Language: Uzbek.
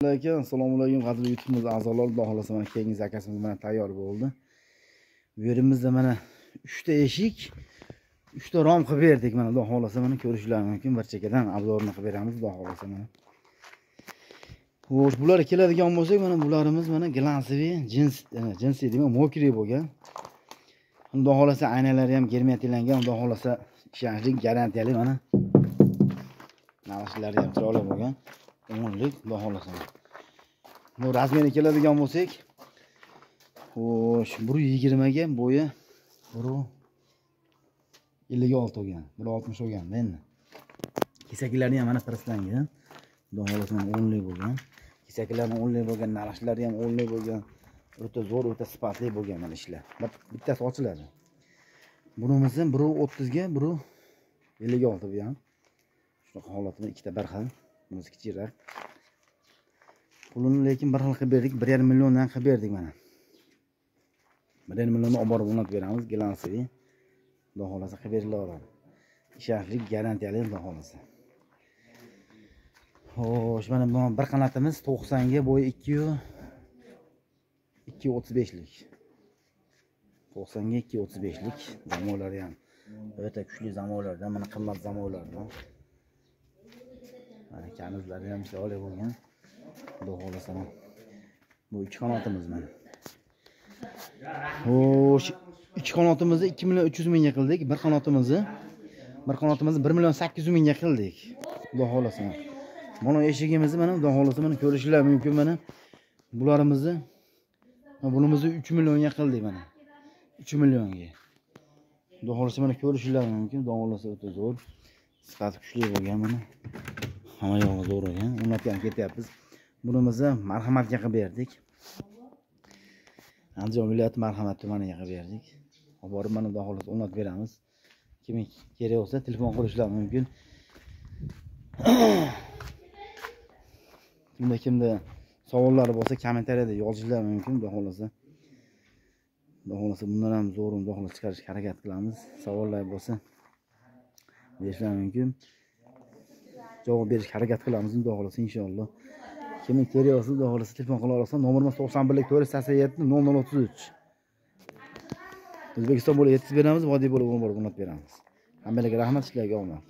Assalomu alaykum qadrli YouTube'miz a'zolari, xudo xolasa mana keyingi zakasimiz mana tayyor bo'ldi. Bu yerimizda mana 3 ta eshik, 3 ta rom qilib berdik. Mana xudo xolasa mana ko'rishlaringiz mumkin. Bir chekkadan obzorini qilib beramiz, xudo xolasa mana. Xo'sh, bular keladigan bo'lsak, mana bularimiz mana glansiy, jinsiy demak, mokriy bo'lgan. Xudo xolasa aynalari ham germetilangan, xudo xolasa ishonchli, garantiyali mana. Naqshlari ham chiroyli bo'lgan. 10lik xudo xolasa. Bu razmeri keladigan bo'lsak, xo'sh, 120 ga bo'yi 156 bo'lgan, 160 bo'lgan endi. Kesaklari ham mana praslangan. Xudo xolasa 10lik bo'lgan. Kesaklari 10lik bo'lgan, naqshlari ham 10lik bo'lgan. O'ta zo'r, o'ta sifatli bo'lgan mana ishlar. Bittasi ochiladi. Bunimiz ham 130 ga, 156 bu ham. Shunaqa holatda ikkita bir xil. Bunisi kichikroq. Pulini lekin bir xil qilib berdik, 1,5 milliondan qilib berdik mana. 1,5 millionni olib borib o'rnatib beramiz, glansiy. Xudo xolasa qilib beriladi. Ishonchli, garantiyali xudo xolasa. Xo'sh, mana bu bir qanotimiz 90 ga, bo'yi 235lik. 90 ga 235lik. Zamonlari ham o'ta kuchli zamonlardan, mana qimmat zamonlardan. Mana kanizlari ham chiroyli bo'lgan. Xudo xolasa. Bu 2 qanotimiz mana. Xo'sh, 2 qanotimizni 2 million 300 mingga qildik. Bir qanotimizni 1 million 800 mingga qildik. Xudo xolasa. Mana eshigimizni mana xudo xolasa mana ko'rishlar mumkin mana. Bunimizni 3 millionga qildik mana. 3 millionga. Xudo xolasa mana ko'rishlar mumkin. Xudo xolasa o'ta zo'r. Sifat kuchli bo'lgan mana. Hamma yog'i zo'r ekan. O'rnatgan ketyapmiz. Bunimizni marhamatga qilib berdik. Andijon viloyati Marhamat tumaniga qilib berdik. Olib borib mana xudo xolasa o'rnatib beramiz. Kim kerak bo'lsa telefon qilishlari mumkin. Kimda savollari bo'lsa kommentariyada yozishlari mumkin, xudo xolasa. Xudo xolasa bundan ham zo'r xudo xolasa chiqarishga harakat qilamiz. Savollar bo'lsa berishlari mumkin. Javob berishga harakat qilamiz, xudo xolasa inshaalloh. Kim kerak bo'lsa xudo xolasa telefon qila olsa, nomerimiz 91 487 0033. O'zbekiston bo'ylab yetkazib beramiz, vodiy bo'lib o'rnatib beramiz. Hammalarga rahmat, sizlarga omad.